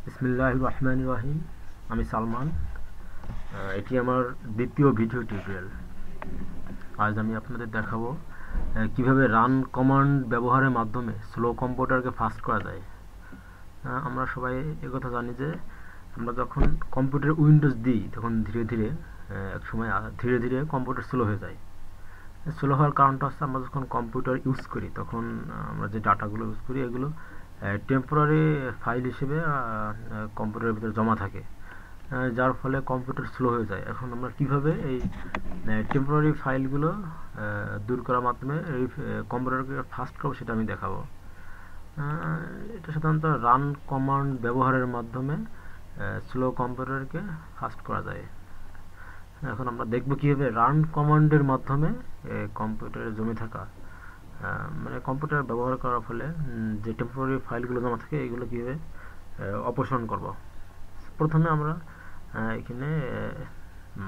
বিসমিল্লাহির রহমানির রহিম। আমি সালমান। এটি আমার দ্বিতীয় ভিডিও টিউটোরিয়াল। আজ আমি আপনাদের দেখাবো কিভাবে রান কমান্ড ব্যবহারের মাধ্যমে স্লো কম্পিউটারকে ফাস্ট করা যায়। আমরা সবাই একথা জানি যে আমরা যখন কম্পিউটারে উইন্ডোজ দিই তখন ধীরে ধীরে একসময় ধীরে ধীরে কম্পিউটার স্লো হয়ে যায়। স্লো হওয়ার কারণটা হচ্ছে আমরা যখন কম্পিউটার ইউজ করি তখন আমরা যে ডাটাগুলো ইউজ করি এগুলো টেম্পোরারি ফাইল হিসেবে কম্পিউটারের ভিতরে জমা থাকে, যার ফলে কম্পিউটার স্লো হয়ে যায়। এখন আমরা কিভাবে এই টেম্পোরারি ফাইলগুলো দূর করার মাধ্যমে এই কম্পিউটারকে ফাস্ট করবো সেটা আমি দেখাবো। এটা সাধারণত রান কমান্ড ব্যবহারের মাধ্যমে স্লো কম্পিউটারকে ফাস্ট করা যায়। এখন আমরা দেখব কিভাবে রান কমান্ডের মাধ্যমে কম্পিউটারে জমে থাকা মানে কম্পিউটার ব্যবহার করার ফলে যে টেম্পোরারি ফাইলগুলো জমা থাকে এগুলো কীভাবে অপসারণ করব। প্রথমে আমরা এখানে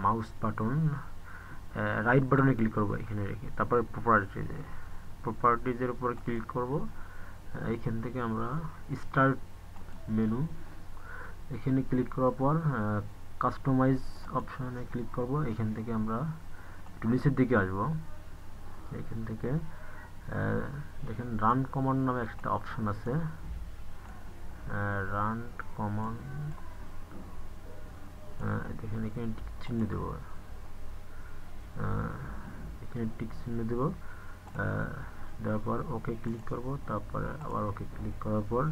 মাউস বাটন রাইট বাটনে ক্লিক করব, এখানে রেখে তারপরে প্রপার্টিজের উপর ক্লিক করব। এইখান থেকে আমরা স্টার্ট মেনু এখানে ক্লিক করার পর কাস্টমাইজ অপশনে ক্লিক করব। এখান থেকে আমরা একটু নিচের দিকে আসব। এখান থেকে দেখেন রান কমান্ড নামে একটা অপশন আছে। রান কমান্ড দেখেন এখানে টিক চিহ্ন দেব, এখানে টিক চিহ্ন দেব, দেওয়ার পর ওকে ক্লিক করব। তারপরে আবার ওকে ক্লিক করার পর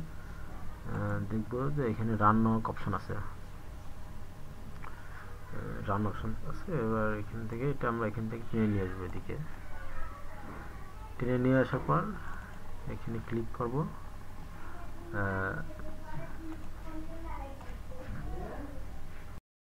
দেখব যে এখানে রান নামক অপশন আছে। রান অপশন আছে। এবার এখান থেকে এটা আমরা এখান থেকে টেনে নিয়ে আসবো, এদিকে টেনে নিয়ে আসার পর এখানে ক্লিক করব।